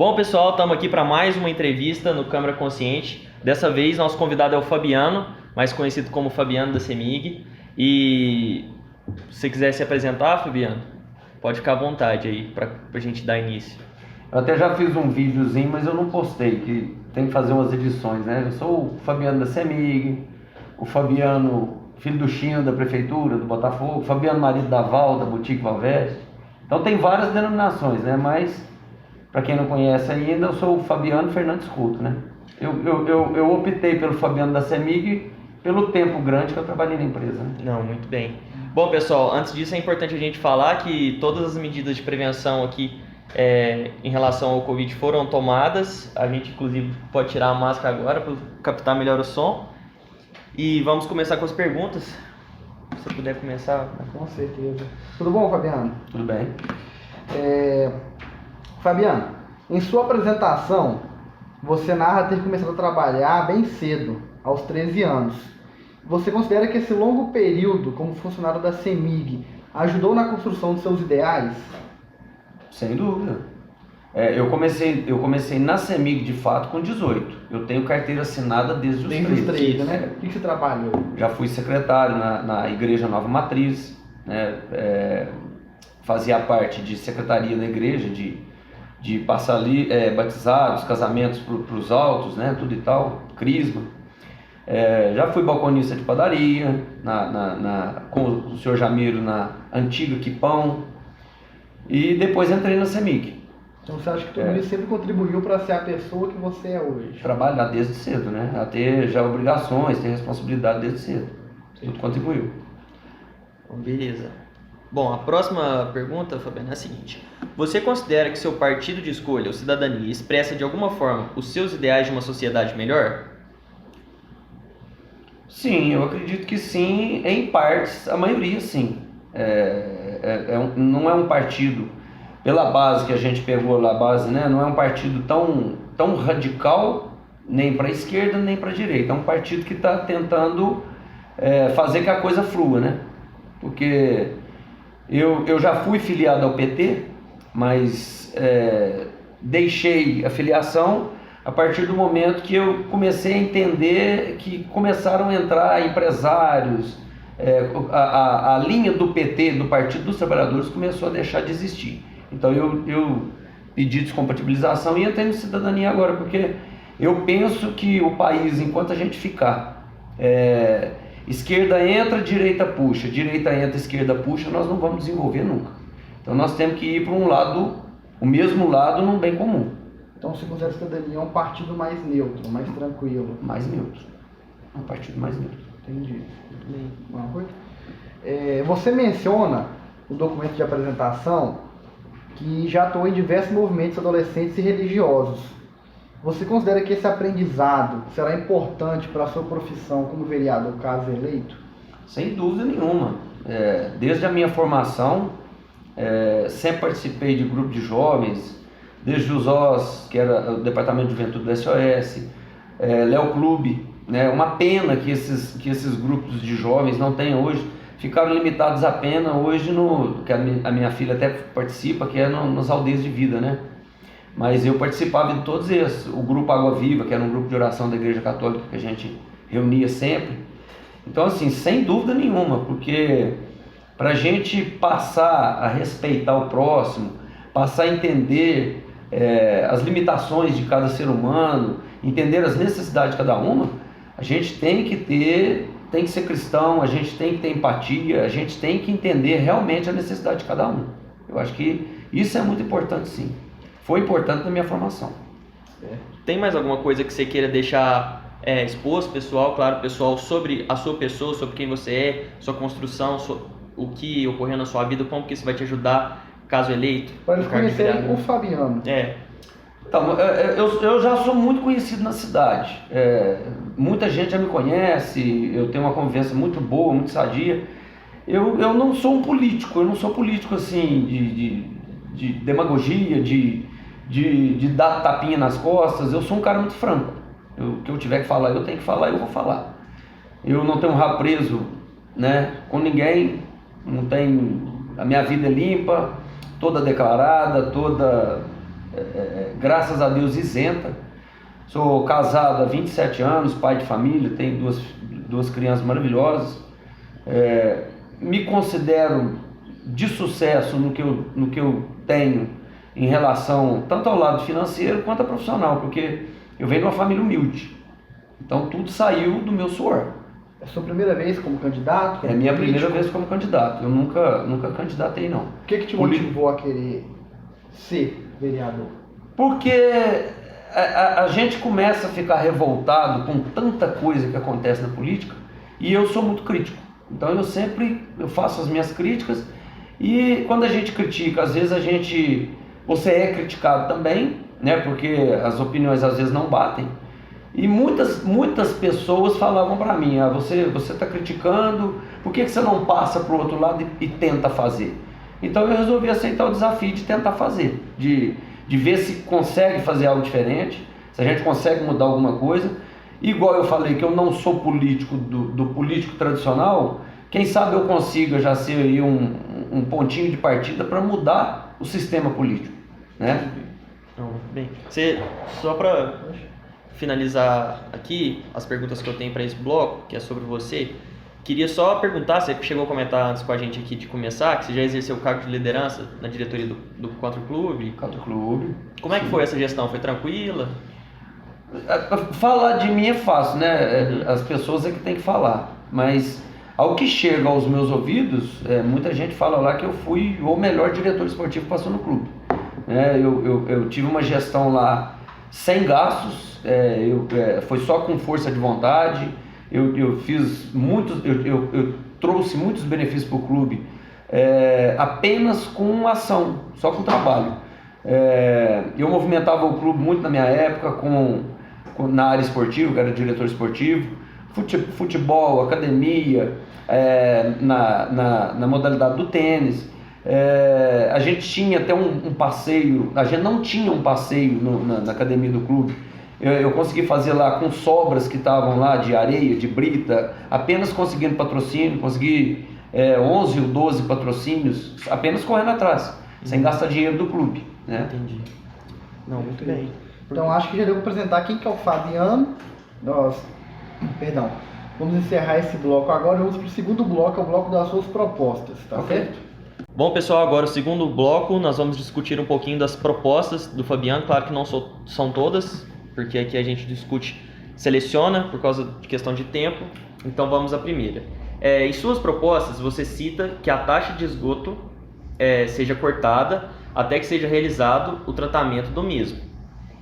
Bom, pessoal, estamos aqui para mais uma entrevista no Câmara Consciente. Dessa vez, nosso convidado é o Fabiano, mais conhecido como Fabiano da CEMIG. E se você quiser se apresentar, Fabiano, pode ficar à vontade aí para a gente dar início. Eu até já fiz um videozinho, mas eu não postei, que tem que fazer umas edições, né? Eu sou o Fabiano da CEMIG, o Fabiano, filho do Chino da Prefeitura, do Botafogo, o Fabiano, marido da Val, da Boutique Valverde. Então tem várias denominações, né? Mas, para quem não conhece ainda, eu sou o Fabiano Fernandes Couto, né? Eu optei pelo Fabiano da CEMIG pelo tempo grande que eu trabalhei na empresa, né? Não, muito bem. Bom, pessoal, antes disso é importante a gente falar que todas as medidas de prevenção aqui em relação ao Covid foram tomadas. A gente, inclusive, pode tirar a máscara agora para captar melhor o som. E vamos começar com as perguntas. Se você puder começar. Com certeza. Tudo bom, Fabiano? Tudo bem. Fabiano, em sua apresentação, você narra ter começado a trabalhar bem cedo, aos 13 anos. Você considera que esse longo período como funcionário da CEMIG ajudou na construção dos seus ideais? Sem dúvida. Eu comecei na CEMIG de fato com 18. Eu tenho carteira assinada desde os 13, né? O que você trabalhou? Já fui secretário na Igreja Nova Matriz, né? Fazia parte de secretaria da igreja, de passar ali, batizados, casamentos para os altos, né? Tudo e tal, crisma. Já fui balconista de padaria, com o senhor Jamiro na antiga Quipão, e depois entrei na CEMIG. Então você acha que tudo isso sempre contribuiu para ser a pessoa que você é hoje? Trabalhar desde cedo, né? A ter já obrigações, ter responsabilidade desde cedo. Tudo contribuiu. Beleza. Bom, a próxima pergunta, Fabiano, é a seguinte. Você considera que seu partido de escolha, o Cidadania, expressa de alguma forma os seus ideais de uma sociedade melhor? Sim, eu acredito que sim, em partes, a maioria sim. Não é um partido, pela base que a gente pegou lá, a base, né? Não é um partido tão radical, nem para a esquerda, nem para a direita. É um partido que está tentando fazer que a coisa flua, né? Porque eu já fui filiado ao PT, mas deixei a filiação a partir do momento que eu comecei a entender que começaram a entrar empresários, a linha do PT, do Partido dos Trabalhadores, começou a deixar de existir. Então eu pedi descompatibilização e entrei no Cidadania agora, porque eu penso que o país, enquanto a gente ficar esquerda entra, direita puxa, direita entra, esquerda puxa, nós não vamos desenvolver nunca. Então nós temos que ir para um lado, o mesmo lado, num bem comum. Então você considera que a Cidadania é um partido mais neutro, mais tranquilo? Mais neutro. É um partido mais neutro. Entendi. Você menciona no documento de apresentação que já atuou em diversos movimentos adolescentes e religiosos. Você considera que esse aprendizado será importante para a sua profissão como vereador, caso eleito? Sem dúvida nenhuma. Desde a minha formação, sempre participei de grupo de jovens, desde os OS, que era o Departamento de Juventude do SOS, Léo Clube, né? Uma pena que esses grupos de jovens não tenham hoje, ficaram limitados apenas hoje que a minha filha até participa, que é nas aldeias de vida, né? Mas eu participava de todos esses. O grupo Água Viva, que era um grupo de oração da Igreja Católica que a gente reunia sempre. Então, assim, sem dúvida nenhuma, porque para a gente passar a respeitar o próximo, passar a entender as limitações de cada ser humano, entender as necessidades de cada uma, a gente tem que ser cristão, a gente tem que ter empatia, a gente tem que entender realmente a necessidade de cada um. Eu acho que isso é muito importante, sim. Foi importante na minha formação. Tem mais alguma coisa que você queira deixar exposto, pessoal, claro, pessoal, sobre a sua pessoa, sobre quem você é, sua construção, o que ocorreu na sua vida, como que isso vai te ajudar caso eleito? Para eles conhecerem o Fabiano. Então, eu já sou muito conhecido na cidade. Muita gente já me conhece, eu tenho uma convivência muito boa, muito sadia. Eu não sou um político, eu não sou político assim de demagogia, de dar tapinha nas costas. Eu sou um cara muito franco. O que eu tiver que falar, eu tenho que falar e eu vou falar. Eu não tenho rabo preso, né, com ninguém, a minha vida é limpa, toda declarada, toda graças a Deus, isenta. Sou casado há 27 anos, pai de família, tenho duas crianças maravilhosas. Me considero de sucesso no que eu tenho em relação tanto ao lado financeiro quanto ao profissional, porque eu venho de uma família humilde. Então tudo saiu do meu suor. É a sua primeira vez como candidato? É a minha primeira vez como candidato. Eu nunca candidatei, não. O que te motivou a querer ser vereador? Porque a gente começa a ficar revoltado com tanta coisa que acontece na política, e eu sou muito crítico. Então eu faço as minhas críticas, e quando a gente critica, às vezes você é criticado também, né? Porque as opiniões às vezes não batem. E muitas pessoas falavam para mim, você está criticando, por que você não passa para o outro lado e tenta fazer? Então eu resolvi aceitar o desafio de tentar fazer, de ver se consegue fazer algo diferente, se a gente consegue mudar alguma coisa. Igual eu falei que eu não sou político do político tradicional, quem sabe eu consiga já ser aí um pontinho de partida para mudar o sistema político, né? Bem, só para finalizar aqui as perguntas que eu tenho para esse bloco, que é sobre você, queria só perguntar, você chegou a comentar antes com a gente aqui de começar, que você já exerceu o cargo de liderança na diretoria do Country Club. Country Club. Como é que foi essa gestão? Foi tranquila? Falar de mim é fácil, né? As pessoas é que tem que falar, mas ao que chega aos meus ouvidos, muita gente fala lá que eu fui o melhor diretor esportivo que passou no clube. Eu tive uma gestão lá sem gastos, foi só com força de vontade. Eu fiz muitos, eu trouxe muitos benefícios para o clube, apenas com ação, só com trabalho. Eu movimentava o clube muito na minha época na área esportiva, que era diretor esportivo, futebol, academia, na modalidade do tênis. A gente tinha até um passeio, a gente não tinha um passeio na academia do clube. Eu consegui fazer lá com sobras que estavam lá de areia, de brita, apenas conseguindo patrocínio, consegui 11 ou 12 patrocínios, apenas correndo atrás, sem gastar dinheiro do clube, né? Entendi. Não, muito bem. Então acho que já deu para apresentar quem que é o Fabiano. Vamos encerrar esse bloco agora, vamos para o segundo bloco, é o bloco das suas propostas, tá certo? Bom, pessoal, agora o segundo bloco, nós vamos discutir um pouquinho das propostas do Fabiano. Claro que não são todas, porque aqui a gente discute, seleciona por causa de questão de tempo. Então vamos à primeira. Em suas propostas, você cita que a taxa de esgoto seja cortada até que seja realizado o tratamento do mesmo,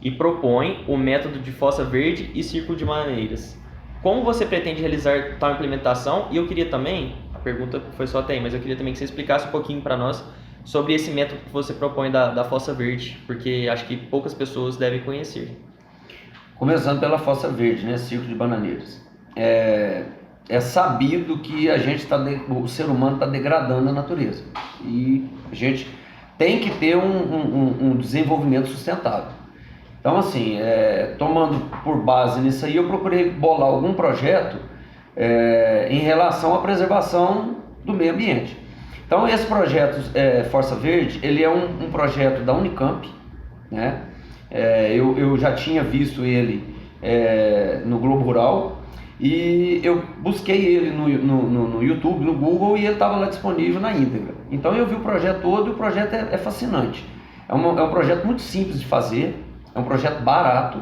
e propõe o método de fossa verde e círculo de maneiras. Como você pretende realizar tal implementação? E eu queria também, a pergunta foi só até aí, mas eu queria também que você explicasse um pouquinho para nós sobre esse método que você propõe da fossa verde, porque acho que poucas pessoas devem conhecer. Começando pela fossa verde, né, círculo de bananeiras. É sabido que o ser humano está degradando a natureza, e a gente tem que ter um desenvolvimento sustentável. Então, assim, tomando por base nisso aí, eu procurei bolar algum projeto em relação à preservação do meio ambiente. Então, esse projeto Força Verde, ele é um projeto da Unicamp, né? Eu já tinha visto ele no Globo Rural, e eu busquei ele no YouTube, no Google, e ele estava lá disponível na íntegra. Então eu vi o projeto todo, e o projeto é fascinante. É um projeto muito simples de fazer, é um projeto barato.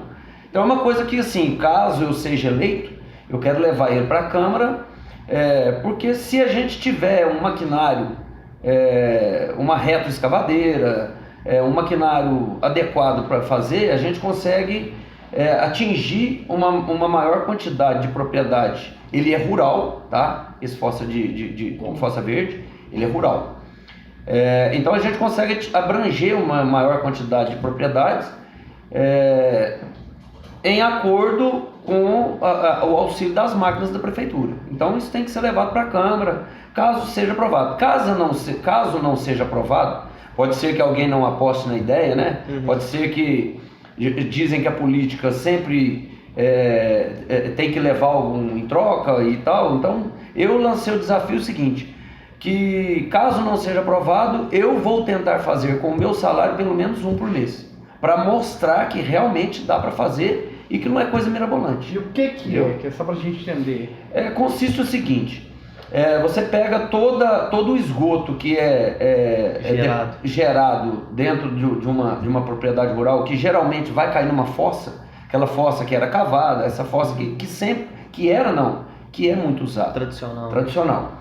Então é uma coisa que, assim, caso eu seja eleito, eu quero levar ele para a Câmara, porque se a gente tiver um maquinário, uma retroescavadeira, um maquinário adequado para fazer, a gente consegue atingir uma maior quantidade de propriedade. Ele é rural, tá? Esse fossa fossa verde, ele é rural. Então a gente consegue abranger uma maior quantidade de propriedades em acordo com o auxílio das máquinas da prefeitura. Então isso tem que ser levado para a Câmara, caso seja aprovado. Caso não seja aprovado, pode ser que alguém não aposte na ideia, né? Uhum. Pode ser que dizem que a política sempre tem que levar algum em troca e tal. Então eu lancei o desafio seguinte, que caso não seja aprovado, eu vou tentar fazer com o meu salário pelo menos um por mês. para mostrar que realmente dá para fazer e que não é coisa mirabolante. E o que é? Que é só pra gente entender. Consiste o seguinte, você pega todo o esgoto que gerado dentro de uma propriedade rural, que geralmente vai cair numa fossa, aquela fossa que era cavada, essa fossa que é muito usada. Tradicional.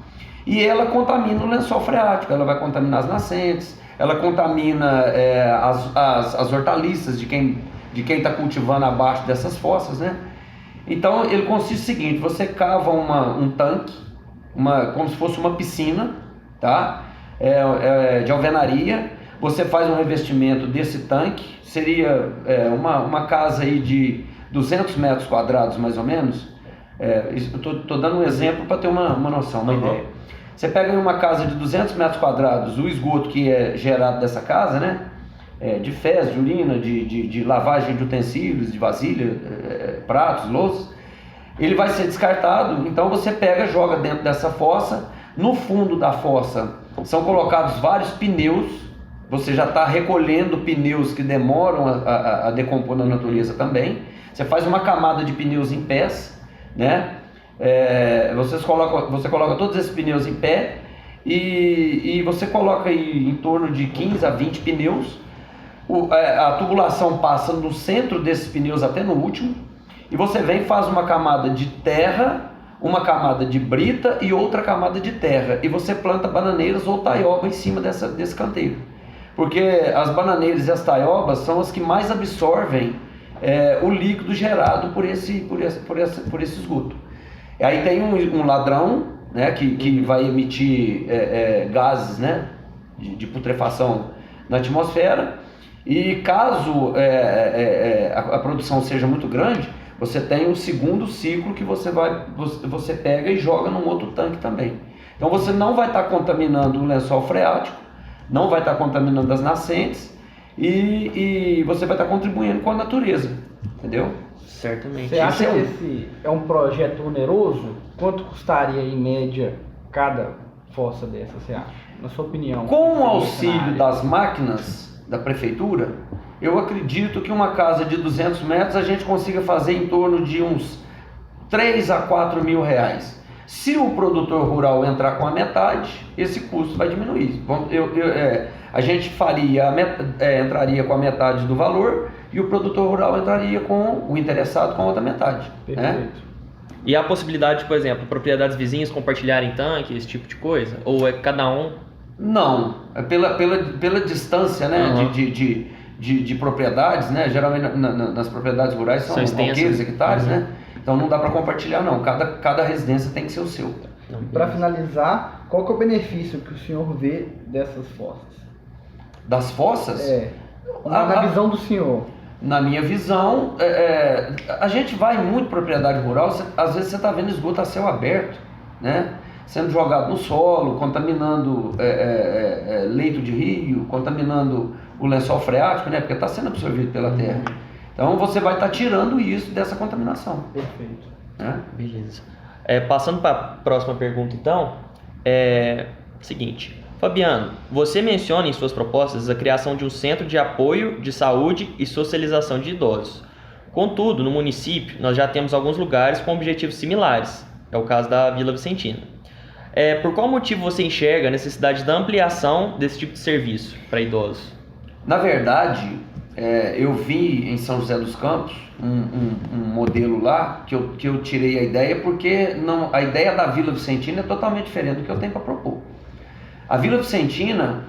E ela contamina o lençol freático, ela vai contaminar as nascentes, ela contamina as hortaliças de quem está cultivando abaixo dessas fossas, né? Então ele consiste no seguinte: você cava um tanque, como se fosse uma piscina, tá? De alvenaria. Você faz um revestimento desse tanque, seria uma casa aí de 200 metros quadrados mais ou menos. Estou dando um exemplo para ter uma noção, uma ideia. Você pega em uma casa de 200 metros quadrados o esgoto que é gerado dessa casa, né? De fezes, de urina, de lavagem de utensílios, de vasilha, pratos, louças, ele vai ser descartado. Então você pega, joga dentro dessa fossa. No fundo da fossa são colocados vários pneus. Você já está recolhendo pneus que demoram a decompor na natureza também. Você faz uma camada de pneus em pés, né? Você coloca todos esses pneus em pé e você coloca aí em torno de 15 a 20 pneus. A tubulação passa no centro desses pneus até no último, e você vem e faz uma camada de terra, uma camada de brita e outra camada de terra, e você planta bananeiras ou taioba em cima desse canteiro, porque as bananeiras e as taiobas são as que mais absorvem o líquido gerado por esse esgoto. Aí tem um ladrão, né, que vai emitir gases, né, de putrefação na atmosfera, e caso a produção seja muito grande, você tem um segundo ciclo que você pega e joga num outro tanque também. Então você não vai estar contaminando o lençol freático, não vai estar contaminando as nascentes, e você vai estar contribuindo com a natureza, entendeu? Certamente. Você acha que esse é um projeto oneroso? Quanto custaria em média cada fossa dessa, você acha? Na sua opinião? Com o auxílio das máquinas da prefeitura, eu acredito que uma casa de 200 metros a gente consiga fazer em torno de uns 3 a 4 mil reais. Se o produtor rural entrar com a metade, esse custo vai diminuir. A gente entraria com a metade do valor, e o produtor rural entraria com o interessado com a outra metade. Perfeito. Né? E há a possibilidade, por exemplo, propriedades vizinhas compartilharem tanque, esse tipo de coisa? Ou é cada um? Não, pela distância, né, de propriedades, né? Geralmente nas propriedades rurais são alqueires, hectares, né? Então não dá para compartilhar não, cada residência tem que ser o seu. Para finalizar, qual que é o benefício que o senhor vê dessas fossas? Das fossas? Na visão do senhor. Na minha visão, a gente vai em muita propriedade rural, às vezes você está vendo esgoto a céu aberto, né? Sendo jogado no solo, contaminando leito de rio, contaminando o lençol freático, né? Porque está sendo absorvido pela terra. Então você vai estar tirando isso dessa contaminação. Perfeito. Né? Beleza. Passando para a próxima pergunta, então, seguinte. Fabiano, você menciona em suas propostas a criação de um centro de apoio de saúde e socialização de idosos. Contudo, no município, nós já temos alguns lugares com objetivos similares. É o caso da Vila Vicentina. Por qual motivo você enxerga a necessidade da ampliação desse tipo de serviço para idosos? Na verdade, eu vi em São José dos Campos um modelo lá que eu tirei a ideia, porque a ideia da Vila Vicentina é totalmente diferente do que eu tenho para propor. A Vila Vicentina,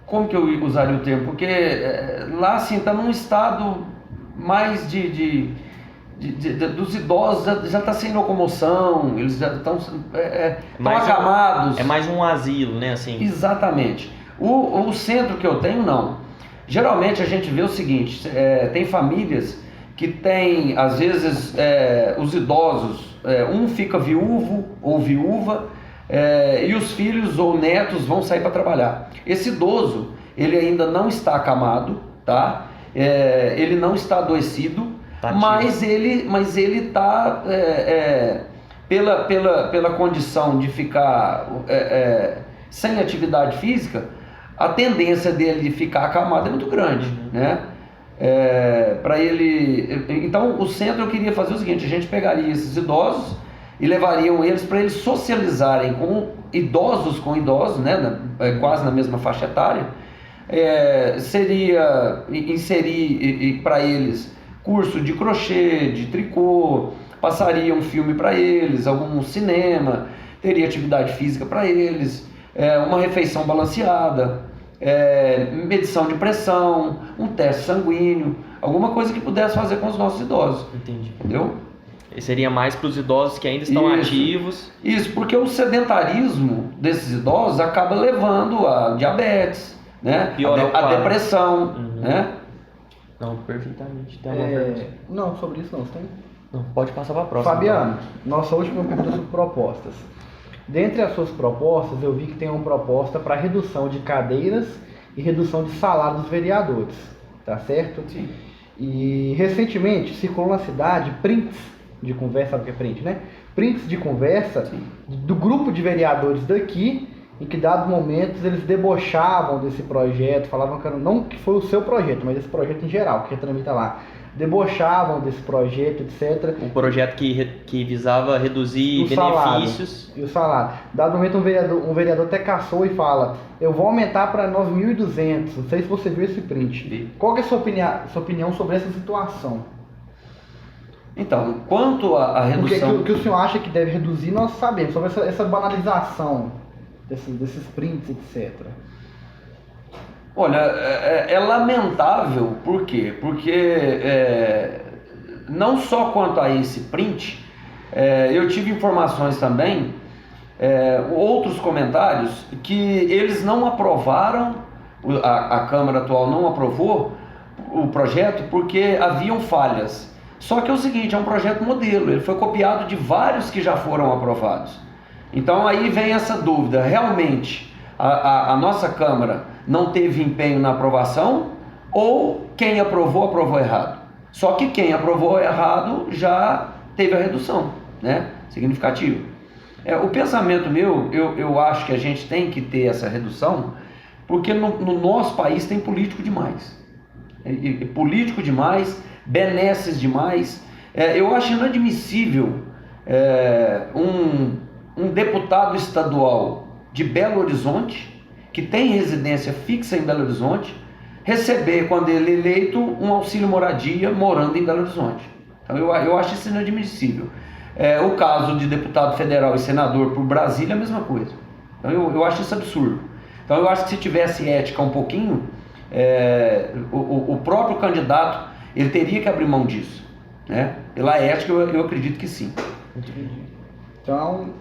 como que eu usaria o termo? Porque lá assim está num estado mais dos idosos, já está sem locomoção, eles já estão acamados. É mais um asilo, né? Assim. Exatamente. O centro que eu tenho, não. Geralmente a gente vê o seguinte, tem famílias que tem, às vezes, os idosos, um fica viúvo ou viúva, e os filhos ou netos vão sair para trabalhar. Esse idoso, ele ainda não está acamado, tá? Ele não está adoecido, mas ele está, pela condição de ficar sem atividade física, a tendência dele ficar acamado é muito grande, né? Para ele, então o centro eu queria fazer o seguinte: a gente pegaria esses idosos e levariam eles para eles socializarem com idosos, né? Quase na mesma faixa etária. Seria inserir para eles curso de crochê, de tricô, passaria um filme para eles, algum cinema, teria atividade física para eles, uma refeição balanceada, medição de pressão, um teste sanguíneo, alguma coisa que pudesse fazer com os nossos idosos. Entendi. Entendeu? E seria mais para os idosos que ainda estão ativos. Isso, porque o sedentarismo desses idosos acaba levando a diabetes, né? A depressão, né? Não, perfeitamente. Tem uma pergunta? Não, sobre isso não. Você tem? Não, pode passar para a próxima. Fabiano, nossa última pergunta sobre propostas. Dentre as suas propostas, eu vi que tem uma proposta para redução de cadeiras e redução de salário dos vereadores, tá certo? Sim. E recentemente circulou na cidade prints de conversa, sabe o que é print, né? Prints de conversa do grupo de vereadores daqui, em que dados momentos eles debochavam desse projeto, falavam que não que foi o seu projeto, mas esse projeto em geral, que tramita lá. Debochavam desse projeto, etc. Um projeto que visava reduzir o benefícios. Salário, e o salário. Dado momento, um vereador até caçou e fala: eu vou aumentar para 9.200. Não sei se você viu esse print. Qual que é a sua opinião sobre essa situação? Então, quanto à redução... O que o senhor acha que deve reduzir, nós sabemos. Sobre essa banalização desses prints, etc. Olha, é lamentável, por quê? Porque não só quanto a esse print, eu tive informações também, outros comentários, que eles não aprovaram, a Câmara atual não aprovou o projeto porque haviam falhas. Só que é o seguinte, é um projeto modelo, ele foi copiado de vários que já foram aprovados. Então aí vem essa dúvida: realmente a nossa Câmara não teve empenho na aprovação, ou quem aprovou errado? Só que quem aprovou errado já teve a redução, né, significativa. O pensamento meu, eu acho que a gente tem que ter essa redução, porque no nosso país tem político demais. Político demais, benesses demais. Eu acho inadmissível um deputado estadual de Belo Horizonte, que tem residência fixa em Belo Horizonte, receber, quando ele é eleito, um auxílio moradia morando em Belo Horizonte. Então eu acho isso inadmissível. O caso de deputado federal e senador por Brasília é a mesma coisa. Então eu acho isso absurdo. Então eu acho que se tivesse ética um pouquinho, o próprio candidato ele teria que abrir mão disso, né? Pela ética eu acredito que sim. Entendi. Então,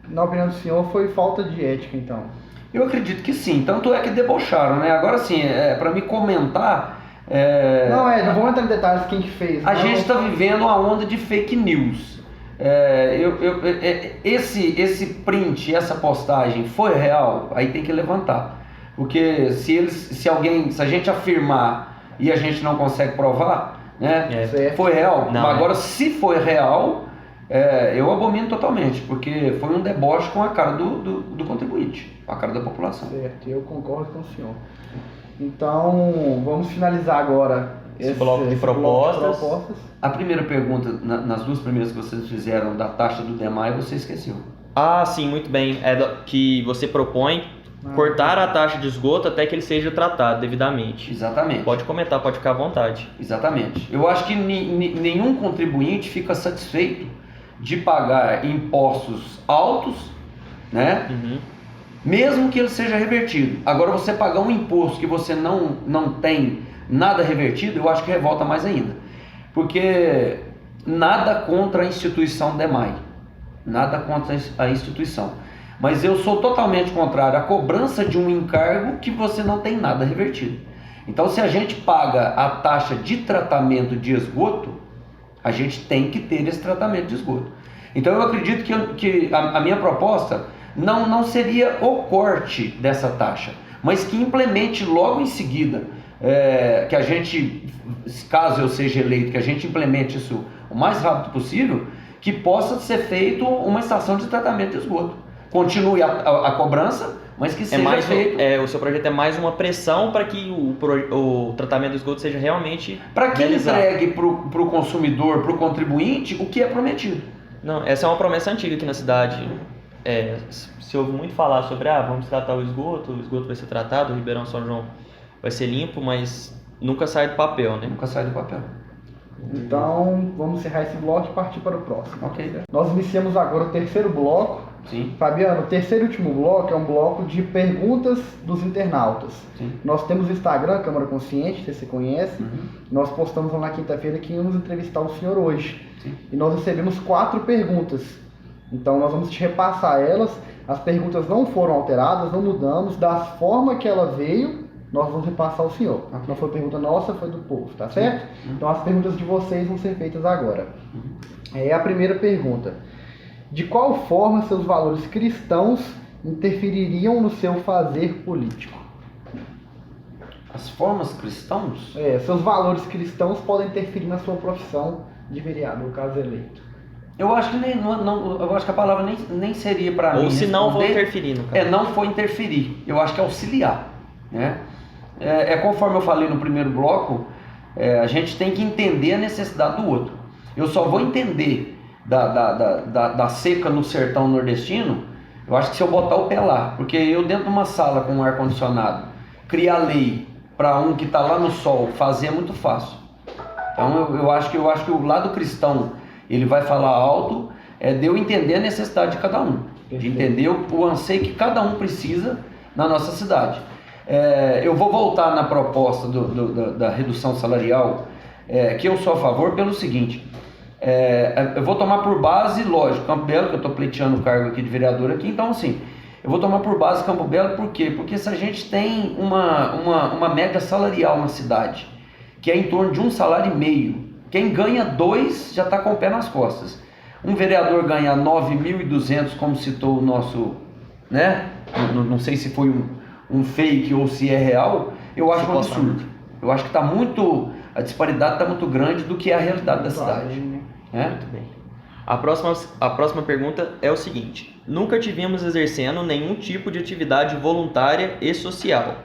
na opinião do senhor, foi falta de ética, então? Eu acredito que sim, tanto é que debocharam, né? Agora sim, para me comentar... não vou entrar em detalhes quem que fez. A gente está vivendo uma onda de fake news. Esse print, essa postagem foi real, aí tem que levantar. Porque se a gente afirmar e a gente não consegue provar, né? Foi real. Não, mas agora, se foi real, eu abomino totalmente, porque foi um deboche com a cara do contribuinte, a cara da população. Certo, eu concordo com o senhor. Então, vamos finalizar agora esse bloco de propostas. A primeira pergunta, nas duas primeiras que vocês fizeram, da taxa do DEMAI, você esqueceu. Ah, sim, muito bem. Que você propõe cortar a taxa de esgoto até que ele seja tratado devidamente. Exatamente. Pode comentar, pode ficar à vontade. Exatamente. Eu acho que nenhum contribuinte fica satisfeito de pagar impostos altos, né? Uhum. Mesmo que ele seja revertido. Agora, você pagar um imposto que você não tem nada revertido, eu acho que revolta mais ainda. Porque nada contra a instituição DEMAI. Nada contra a instituição. Mas eu sou totalmente contrário à cobrança de um encargo que você não tem nada revertido. Então, se a gente paga a taxa de tratamento de esgoto, a gente tem que ter esse tratamento de esgoto. Então, eu acredito que a minha proposta não seria o corte dessa taxa, mas que implemente logo em seguida, que a gente, caso eu seja eleito, que a gente implemente isso o mais rápido possível, que possa ser feito uma estação de tratamento de esgoto. Continue a cobrança, mas que É seja mais, feito. o seu projeto é mais uma pressão para que o tratamento do esgoto seja realmente Para que realizado. entregue para o consumidor, para o contribuinte, o que é prometido. Não, essa é uma promessa antiga aqui na cidade. Se ouve muito falar sobre, vamos tratar o esgoto vai ser tratado, o Ribeirão São João vai ser limpo, mas nunca sai do papel, né? Nunca sai do papel. Então, vamos encerrar esse bloco e partir para o próximo. Ok. Nós iniciamos agora o terceiro bloco. Sim. Fabiano, o terceiro e último bloco é um bloco de perguntas dos internautas. Sim. Nós temos o Instagram, Câmara Consciente, você conhece. Uhum. Nós postamos lá na quinta-feira que íamos entrevistar o senhor hoje. Sim. E nós recebemos 4 perguntas. Então nós vamos te repassar elas. As perguntas não foram alteradas, não mudamos. Da forma que ela veio, nós vamos repassar ao senhor. Okay. Não foi pergunta nossa, foi do povo, tá certo? Uhum. Então as perguntas de vocês vão ser feitas agora. A primeira pergunta. De qual forma seus valores cristãos interfeririam no seu fazer político? As formas cristãos? Seus valores cristãos podem interferir na sua profissão de vereador, caso eleito. Eu acho que eu acho que a palavra nem seria para mim. Ou se não for responder. interferir, no caso. Não foi interferir. Eu acho que é auxiliar, né? Conforme eu falei no primeiro bloco, a gente tem que entender a necessidade do outro. Eu só vou entender da seca no sertão nordestino, eu acho que se eu botar o pé lá, porque eu dentro de uma sala com um ar-condicionado, criar lei para um que está lá no sol fazer é muito fácil. Então eu acho que o lado cristão, ele vai falar alto, de eu entender a necessidade de cada um, de entender o anseio que cada um precisa na nossa cidade. Eu vou voltar na proposta da redução salarial, que eu sou a favor pelo seguinte. Eu vou tomar por base, lógico, Campo Belo, que eu estou pleiteando o cargo aqui de vereador aqui, então assim, eu vou tomar por base Campo Belo, por quê? Porque se a gente tem uma média salarial na cidade, que é em torno de um salário e meio, quem ganha 2 já está com o pé nas costas. Um vereador ganhar 9.200, como citou o nosso, né? Não sei se foi um fake ou se é real, eu acho um absurdo. Eu acho que a disparidade está muito grande do que é a realidade da cidade. Muito bem. A próxima pergunta é o seguinte: nunca te vimos exercendo nenhum tipo de atividade voluntária e social.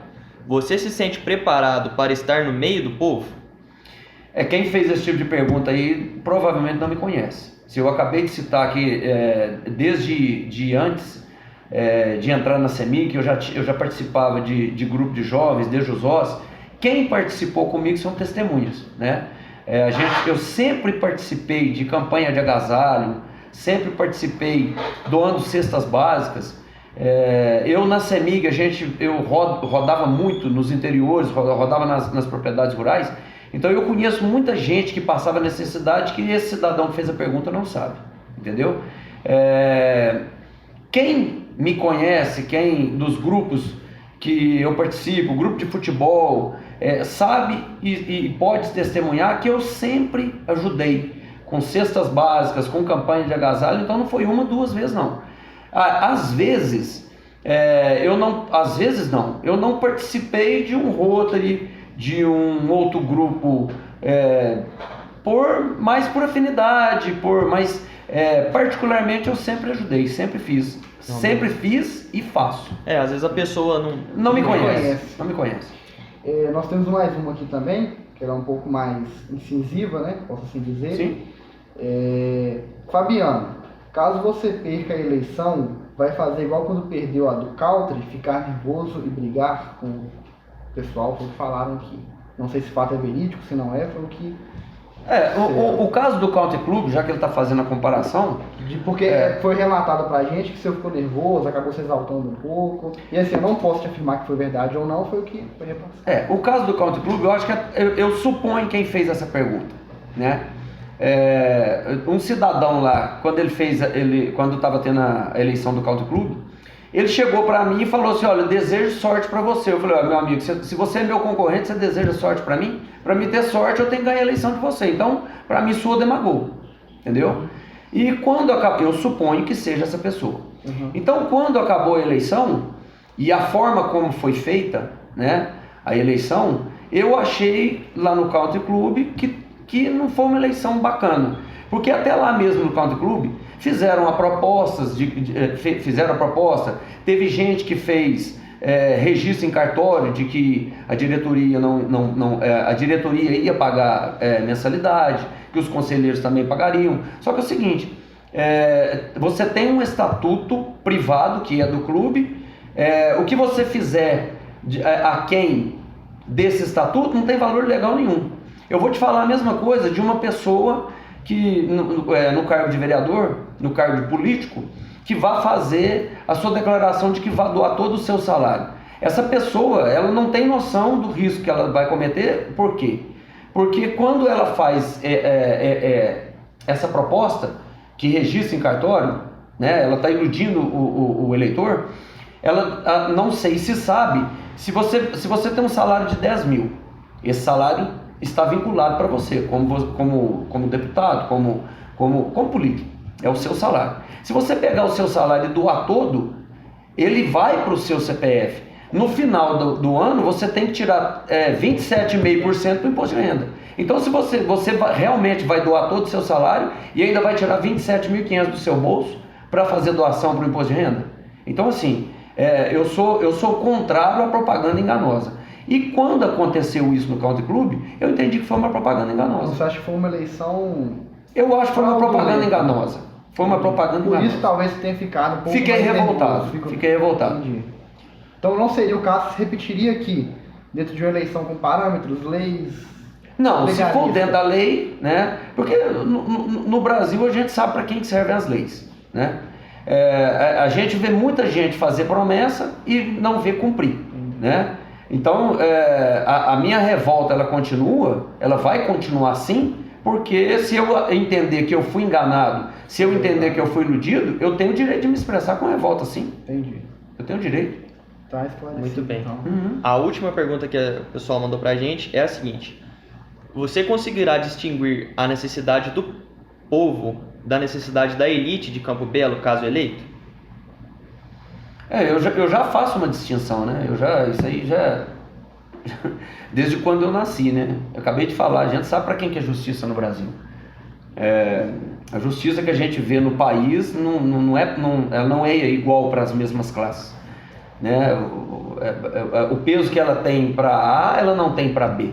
Você se sente preparado para estar no meio do povo? Quem fez esse tipo de pergunta aí provavelmente não me conhece. Se eu acabei de citar aqui, desde antes de entrar na CEMIG, eu já participava de grupo de jovens, desde os OS. Quem participou comigo são testemunhas, né? Eu sempre participei de campanha de agasalho, sempre participei doando cestas básicas. Eu na CEMIG, eu rodava muito nos interiores, rodava nas propriedades rurais, então eu conheço muita gente que passava necessidade que esse cidadão que fez a pergunta não sabe, entendeu? Quem me conhece, quem dos grupos que eu participo, grupo de futebol, sabe e pode testemunhar que eu sempre ajudei com cestas básicas, com campanha de agasalho, então não foi 1, 2 vezes não. Às vezes eu não participei de um Rotary, de um outro grupo, mais por afinidade, mas particularmente eu sempre ajudei, sempre fiz. Sempre fiz e faço. Às vezes a pessoa não me conhece. Não me conhece. Nós temos mais uma aqui também, que ela é um pouco mais incisiva, né? Posso assim dizer. Sim. Fabiano, caso você perca a eleição, vai fazer igual quando perdeu a do Country, ficar nervoso e brigar com o pessoal, foi o que falaram aqui. Não sei se o fato é verídico, se não foi o que... O caso do Country Club, já que ele está fazendo a comparação... Porque foi relatado pra gente que você ficou nervoso, acabou se exaltando um pouco. E assim, eu não posso te afirmar que foi verdade ou não, foi o que foi repassado. O caso do Country Club, eu acho que eu suponho quem fez essa pergunta, né? Um cidadão lá, quando estava tendo a eleição do Country Club, ele chegou para mim e falou assim: olha, eu desejo sorte para você. Eu falei: olha, meu amigo, se você é meu concorrente, você deseja sorte para mim? Para mim ter sorte, eu tenho que ganhar a eleição de você. Então, para mim, sua demagogo, entendeu? E quando acabou, eu suponho que seja essa pessoa. Então, quando acabou a eleição e a forma como foi feita, né, a eleição, eu achei lá no Country Club que não foi uma eleição bacana, porque até lá mesmo no Country Club fizeram fizeram a proposta, teve gente que fez registro em cartório de que a diretoria a diretoria ia pagar mensalidade, que os conselheiros também pagariam. Só que é o seguinte, você tem um estatuto privado que é do clube, o que você fizer aquém desse estatuto não tem valor legal nenhum. Eu vou te falar a mesma coisa de uma pessoa que no cargo de vereador, no cargo de político, que vai fazer a sua declaração de que vai doar todo o seu salário. Essa pessoa, ela não tem noção do risco que ela vai cometer. Por quê? Porque quando ela faz essa proposta, que registra em cartório, né, ela está iludindo o eleitor, ela não sei se sabe, se você tem um salário de 10 mil, esse salário está vinculado para você, como deputado, como político, é o seu salário. Se você pegar o seu salário e doar todo, ele vai para o seu CPF. No final do ano, você tem que tirar 27,5% do imposto de renda. Então, se você realmente vai doar todo o seu salário e ainda vai tirar 27.500 do seu bolso para fazer doação para o imposto de renda. Então, assim, eu sou contrário à propaganda enganosa. E quando aconteceu isso no Country Club, eu entendi que foi uma propaganda enganosa. Você acha que foi uma eleição... Eu acho que foi uma propaganda enganosa. Foi uma propaganda enganosa. Por isso talvez tenha ficado um pouco Fiquei revoltado. Entendi. Então não seria o caso, se repetiria aqui, dentro de uma eleição com parâmetros, leis... Não, se for dentro da lei, né? Porque no Brasil a gente sabe para quem que servem as leis, né? A gente vê muita gente fazer promessa e não vê cumprir, né? Então, a minha revolta, ela vai continuar assim, porque se eu entender que eu fui enganado, se eu entender que eu fui iludido, eu tenho o direito de me expressar com revolta, sim. Entendi. Eu tenho o direito. Tá esclarecido. Muito bem. Então. A última pergunta que o pessoal mandou pra gente é a seguinte: você conseguirá distinguir a necessidade do povo da necessidade da elite de Campo Belo, caso eleito? Eu já faço uma distinção, né? Isso aí já... Desde quando eu nasci, né? Eu acabei de falar, a gente sabe para quem que é justiça no Brasil. A justiça que a gente vê no país ela não é igual para as mesmas classes, né? O peso que ela tem para A, ela não tem para B.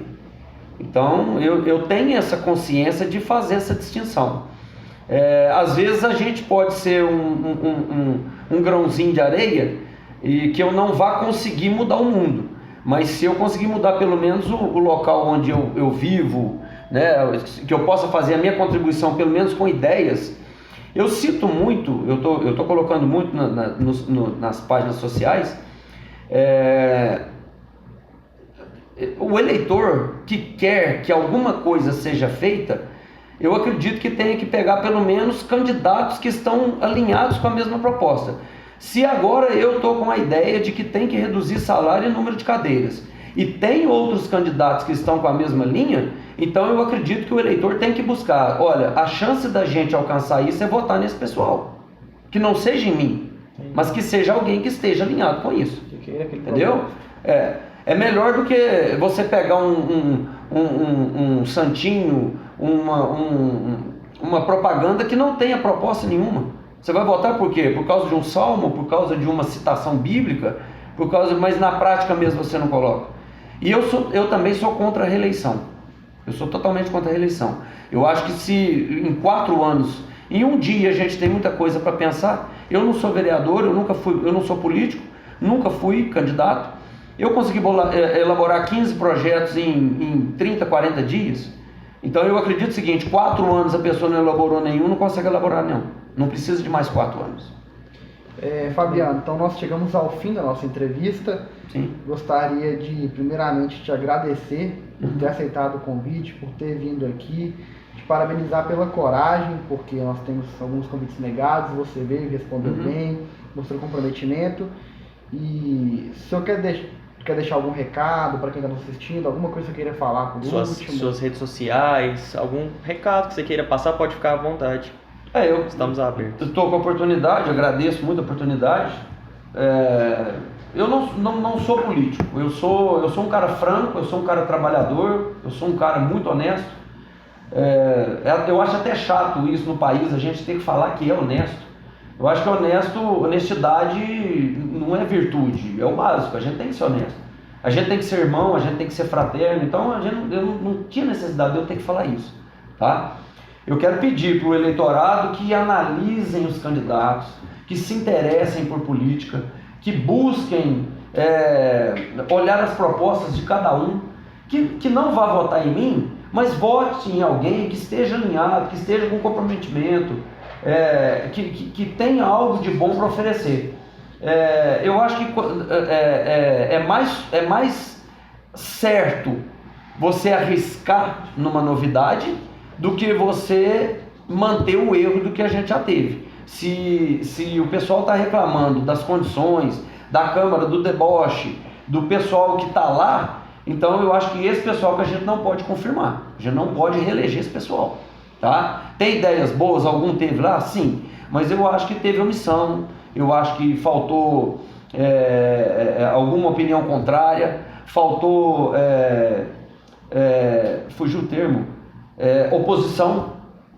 Então, eu tenho essa consciência de fazer essa distinção. Às vezes a gente pode ser um grãozinho de areia e que eu não vá conseguir mudar o mundo, mas se eu conseguir mudar pelo menos o local onde eu vivo, né, que eu possa fazer a minha contribuição pelo menos com ideias. Eu cito muito, eu estou colocando muito nas páginas sociais, o eleitor que quer que alguma coisa seja feita, eu acredito que tenha que pegar pelo menos candidatos que estão alinhados com a mesma proposta. Se agora eu estou com a ideia de que tem que reduzir salário e número de cadeiras, e tem outros candidatos que estão com a mesma linha, então eu acredito que o eleitor tem que buscar, olha, a chance da gente alcançar isso é votar nesse pessoal. Que não seja em mim, mas que seja alguém que esteja alinhado com isso. Entendeu? É melhor do que você pegar um santinho, uma propaganda que não tenha proposta nenhuma. Você vai votar por quê? Por causa de um salmo, por causa de uma citação bíblica, mas na prática mesmo você não coloca. E eu também sou contra a reeleição. Eu sou totalmente contra a reeleição. Eu acho que se em 4 anos, em um dia a gente tem muita coisa para pensar. Eu não sou vereador, eu não sou político, nunca fui candidato. Eu consegui elaborar 15 projetos em 30, 40 dias. Então eu acredito o seguinte: 4 anos a pessoa não elaborou nenhum, não consegue elaborar nenhum. Não precisa de mais 4 anos. Fabiano, então nós chegamos ao fim da nossa entrevista. Sim. Gostaria de primeiramente te agradecer por ter aceitado o convite, por ter vindo aqui, te parabenizar pela coragem, porque nós temos alguns convites negados, você veio, respondeu bem, mostrou comprometimento. E se eu quer deixar algum recado para quem está nos assistindo, alguma coisa que você queira falar por último? Suas redes sociais, algum recado que você queira passar, pode ficar à vontade. Estamos abertos. Estou com a oportunidade, agradeço muito a oportunidade. Eu não sou político, eu sou um cara franco, eu sou um cara trabalhador, eu sou um cara muito honesto. Eu acho até chato isso no país, a gente tem que falar que é honesto. Eu acho que honestidade não é virtude, é o básico, a gente tem que ser honesto. A gente tem que ser irmão, a gente tem que ser fraterno, então eu não tinha necessidade de eu ter que falar isso, tá? Eu quero pedir para o eleitorado que analisem os candidatos, que se interessem por política, que busquem olhar as propostas de cada um, que não vá votar em mim, mas vote em alguém que esteja alinhado, que esteja com comprometimento, que tenha algo de bom para oferecer. Eu acho que é mais certo você arriscar numa novidade do que você manter o erro do que a gente já teve. Se o pessoal está reclamando das condições, da Câmara, do deboche, do pessoal que está lá, então eu acho que esse pessoal que a gente não pode confirmar, a gente não pode reeleger esse pessoal, tá? Tem ideias boas, algum teve lá? Sim, mas eu acho que teve omissão, eu acho que faltou alguma opinião contrária, faltou, fugiu o termo, oposição.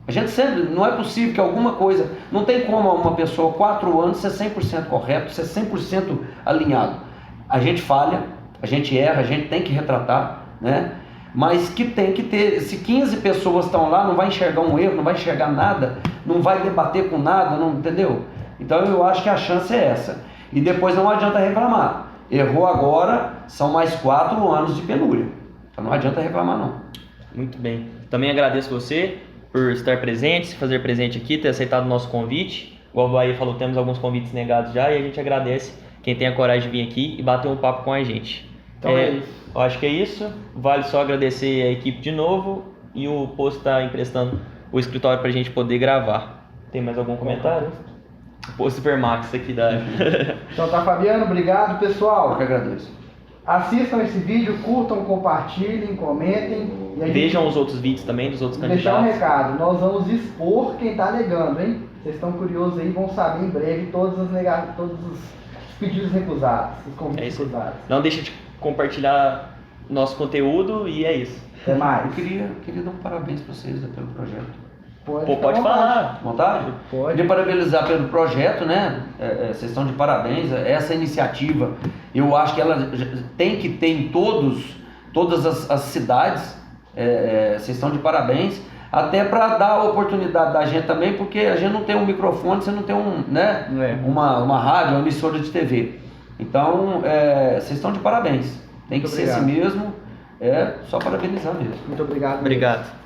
A gente sempre, não é possível que alguma coisa, não tem como uma pessoa 4 anos ser 100% correto, ser 100% alinhado. A gente falha, a gente erra, a gente tem que retratar, né? Mas que tem que ter, se 15 pessoas estão lá, não vai enxergar um erro, não vai enxergar nada, não vai debater com nada, não, entendeu? Então eu acho que a chance é essa. E depois não adianta reclamar. Errou agora, são mais 4 anos de penúria. Então não adianta reclamar não. Muito bem. Também agradeço você por estar presente, se fazer presente aqui, ter aceitado o nosso convite. Igual o Bahia falou, temos alguns convites negados já e a gente agradece quem tem a coragem de vir aqui e bater um papo com a gente. Então é isso. Eu acho que é isso. Vale só agradecer a equipe de novo e o Posto está emprestando o escritório para a gente poder gravar. Tem mais algum comentário? O Posto Supermax aqui da... Então tá, Fabiano, obrigado, pessoal. Eu que agradeço. Assistam esse vídeo, curtam, compartilhem, comentem. E a gente... Vejam os outros vídeos também dos outros candidatos. Deixar um recado, nós vamos expor quem está negando, hein? Vocês estão curiosos aí, vão saber em breve todos os pedidos recusados, os convites recusados. Não deixe de compartilhar nosso conteúdo e é isso. Até mais. Eu queria dar um parabéns para vocês pelo projeto. Pode falar. Vontade? Pode. Queria parabenizar pelo projeto, né? Vocês estão de parabéns. Essa iniciativa, eu acho que ela tem que ter em todas as cidades. Vocês estão de parabéns. Até para dar a oportunidade da gente também, porque a gente não tem um microfone, você não tem uma rádio, uma emissora de TV. Então, vocês estão de parabéns. Tem que ser assim mesmo. Só parabenizar mesmo. Muito obrigado. Obrigado.